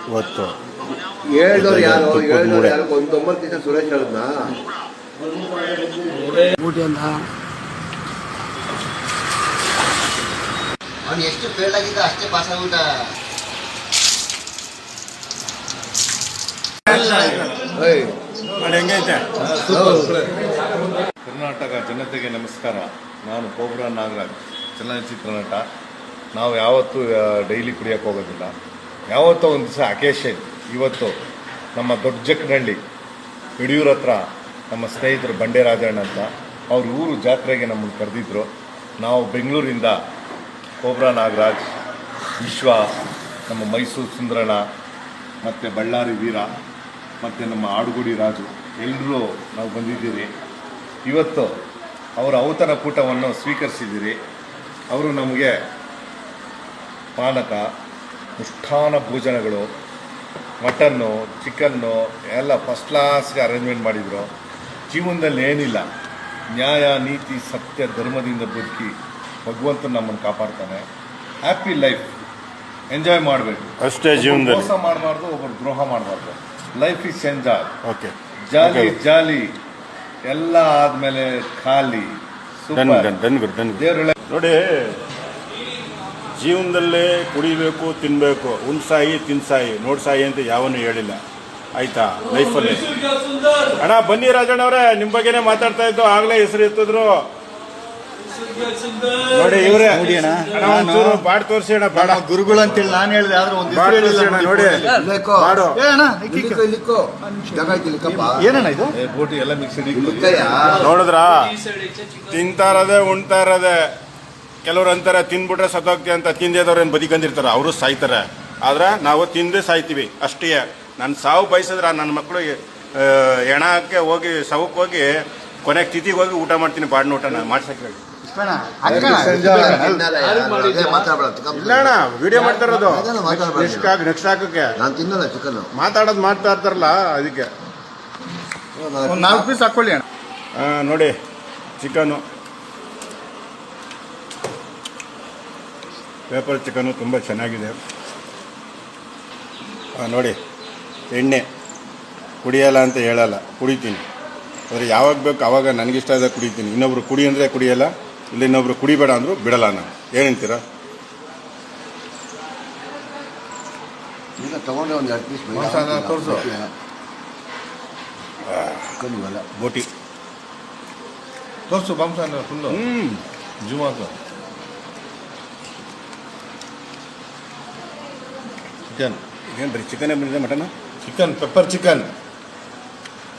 ಇವತ್ತು ಹೇಳ್ದವ್ರು ಯಾರು ಒಂದು 9 ದಿವಸ ಸುರೇಶ್ ಹೇಳಿದ್ನ ಅವನು ಎಷ್ಟು ಫೇಲ್ ಆಗಿದ್ದ ಅಷ್ಟೇ ಪಾಸ್ ಆಗ್ಬಿಟ್ಟ. ಹೆಂಗೈತೆ? ಕರ್ನಾಟಕ ಜನತೆಗೆ ನಮಸ್ಕಾರ. ನಾನು ಕೋಬ್ರಾ ನಾಗರಾಜ್, ಚಲನಚಿತ್ರ ನಟ. ನಾವು ಯಾವತ್ತೂ ಡೈಲಿ ಕುಡಿಯೋಕ್ಕೆ ಹೋಗೋದಿಲ್ಲ. ಯಾವತ್ತೋ ಒಂದು ದಿವಸ ಅಕೇಶನ್. ಇವತ್ತು ನಮ್ಮ ದೊಡ್ಡಜಕ್ಕನಹಳ್ಳಿ ಯಡಿಯೂರ ಹತ್ರ ನಮ್ಮ ಸ್ನೇಹಿತರು ಬಂಡೆ ರಾಜಣ್ಣ ಅಂತ ಅವ್ರ ಊರು ಜಾತ್ರೆಗೆ ನಮ್ಮನ್ನು ಕರೆದಿದ್ರು. ನಾವು ಬೆಂಗಳೂರಿಂದ ಕೋಬ್ರಾ ನಾಗರಾಜ್, ವಿಶ್ವ, ನಮ್ಮ ಮೈಸೂರು ಸುಂದರಣ್ಣ ಮತ್ತು ಬಳ್ಳಾರಿ ವೀರ ಮತ್ತು ನಮ್ಮ ಆಡುಗುಡಿ ರಾಜು ಎಲ್ಲರೂ ನಾವು ಬಂದಿದ್ದೀರಿ. ಇವತ್ತು ಅವರ ಔತಣ ಕೂಟವನ್ನು ಸ್ವೀಕರಿಸಿದ್ದೀರಿ. ಅವರು ನಮಗೆ ಪಾನಕ, ಮಿಷ್ಟಾನ್ನ ಭೋಜನಗಳು, ಮಟನ್ನು, ಚಿಕನ್ನು ಎಲ್ಲ ಫಸ್ಟ್ ಕ್ಲಾಸ್ಗೆ ಅರೇಂಜ್ಮೆಂಟ್ ಮಾಡಿದರು. ಜೀವನದಲ್ಲಿ ಏನಿಲ್ಲ, ನ್ಯಾಯ, ನೀತಿ, ಸತ್ಯ, ಧರ್ಮದಿಂದ ಬದುಕಿ ಭಗವಂತ ನಮ್ಮನ್ನು ಕಾಪಾಡ್ತಾನೆ. ಹ್ಯಾಪಿ ಲೈಫ್ ಎಂಜಾಯ್ ಮಾಡಬೇಕು ಅಷ್ಟೇ ಜೀವನದಲ್ಲಿ. ಮೋಸ ಮಾಡಬಾರ್ದು, ಒಬ್ಬರು ದ್ರೋಹ ಮಾಡಬಾರ್ದು. Life is enjoy. ಓಕೆ, ಜಾಲಿ ಜಾಲಿ. ಎಲ್ಲ ಆದಮೇಲೆ ಖಾಲಿ. ನೋಡಿ, ಜೀವನದಲ್ಲೇ ಕುಡಿಬೇಕು, ತಿನ್ನಬೇಕು, ಸಾಯಿ ತಿನ್ಸಾಯಿ ನೋಡ್ಸಾಯಿ ಅಂತ ಯಾವನು ಹೇಳಿಲ್ಲ, ಆಯ್ತಾ? ಲೈಫಲ್ಲಿ ಅಣ್ಣ ಬನ್ನಿ ರಾಜಣ್ಣವ್ರೆ, ನಿಮ್ಮ ಬಗ್ಗೆನೇ ಮಾತಾಡ್ತಾ ಇದ್ದು, ಆಗ್ಲೇ ಹೆಸರು ಎತ್ತಿದ್ರು ನೋಡಿ. ಇವ್ರೆ ಬಾಡ್ ತೋರಿಸಿ ಅಣ್ಣ, ಬಾಡ ಗುರುಗಳು ಅಂತೇಳಿ ನಾನು ಹೇಳಿದೆ, ಆದ್ರೆ ಒಂದು ನೋಡಿ ಏನಣ್ಣ ಇದು ಬೋಟಿ ಎಲ್ಲ ಮಿಕ್ಸಿಡ್. ನೋಡಿದ್ರ, ತಿಂತಾ ಇರೋದೆ, ಉಣ್ತಾ ಇರೋದೆ. ಕೆಲವ್ರು ಅಂತಾರೆ ತಿನ್ಬಿಟ್ರೆ ಸತ್ತೋಗ್ತೀವಿ ಅಂತ. ತಿಂದೇದವ್ರು ಏನು ಬದುಕಂದಿರ್ತಾರೆ, ಅವರು ಸಾಯ್ತಾರೆ. ಆದ್ರೆ ನಾವು ತಿಂದೇ ಸಾಯ್ತೀವಿ ಅಷ್ಟೇ. ನಾನು ಸಾವು ಬಯಸಿದ್ರೆ ನನ್ನ ಮಕ್ಕಳು ಹೆಣಕ್ಕೆ ಹೋಗಿ, ಸವಕ್ಕೆ ಹೋಗಿ, ಕೊನೆಗೆ ತಿಥಿಗೆ ಹೋಗಿ ಊಟ ಮಾಡ್ತೀನಿ, ಬಾಡಿನ ಊಟ ಮಾಡ್ಸಕ್ಕೆ ಹೇಳಿ. ಇಲ್ಲ ಅಣ್ಣ, ವಿಡಿಯೋ ಮಾಡ್ತಾ ಇರೋದು ನೆಕ್ಸ್ಟ್ ಹಾಕಕ್ಕೆ. ನಾನು ತಿನ್ನಲ್ಲ ಚಿಕನ್. ಮಾತಾಡೋದು ಮಾಡ್ತಾ ಇರ್ತಾರಲ್ಲ, ಅದಕ್ಕೆ. 4 ಪೀಸ್ ಹಾಕೊಳ್ಳಿ ಅಣ್ಣ. ನೋಡಿ, ಚಿಕನು, ಪೇಪರ್ ಚಿಕನು ತುಂಬ ಚೆನ್ನಾಗಿದೆ. ನೋಡಿ, ಎಣ್ಣೆ ಕುಡಿಯಲ್ಲ ಅಂತ ಹೇಳಲ್ಲ, ಕುಡಿತೀನಿ. ಆದರೆ ಯಾವಾಗ ಬೇಕು ಆವಾಗ ನನಗಿಷ್ಟ ಇದೆ ಕುಡಿತೀನಿ. ಇನ್ನೊಬ್ರು ಕುಡಿ ಅಂದರೆ ಕುಡಿಯಲ್ಲ, ಇಲ್ಲ ಇನ್ನೊಬ್ರು ಕುಡಿಬೇಡ ಅಂದರು ಬಿಡಲ್ಲ ನಾನು. ಏನಂತೀರ? ಈಗ ತಗೊಂಡೆ ಒಂದು 2 ಪೀಸ್ ತೋರಿಸು. ಬೋಟಿ ತೋರಿಸು, ಬಂಸಾನ ಫುಲ್ಲು ಜುಮಾಕ. ಚಿಕನ್ ಏನ್ರಿ ಚಿಕನೇ ಬಂದಿದೆ? Mutton, chicken, pepper chicken,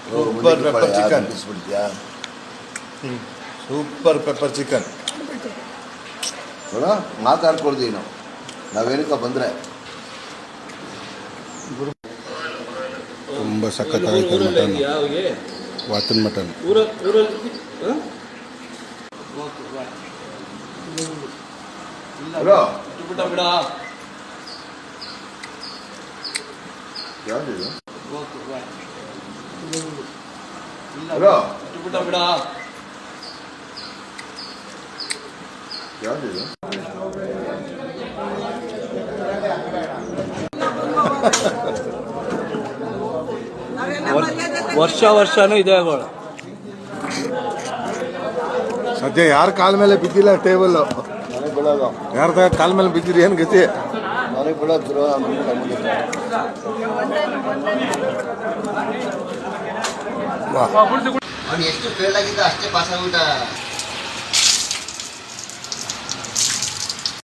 super pepper chicken, super pepper chicken. ನೋಡ, ಮಾತಾಡ್ಕೊಳ್ತೀವಿ ನಾವೇನಕ್ಕ ಬಂದರೆ. ತುಂಬ ಸಖತ್ತಾಗೈತೆ ಮಟನ್, ವಾತನ್ ಮಟನ್. ಯಾವ್ದು ವರ್ಷನೂ ಇದೆ. ಸದ್ಯ ಯಾರ ಕಾಲ ಮೇಲೆ ಬಿದ್ದಿಲ್ಲ ಟೇಬಲ್. ಯಾರ್ದ ಕಾಲ ಮೇಲೆ ಬಿದ್ದಿರಿ ಏನು ಗತಿ? ನನಗೆ ಬಿಡೋದ್ರು ಅವನು ಎಷ್ಟು ಫೇಲ್ ಆಗಿದ್ದ ಅಷ್ಟೇ ಪಾಸ್ ಆಗ್ಬಿಟ್ಟ.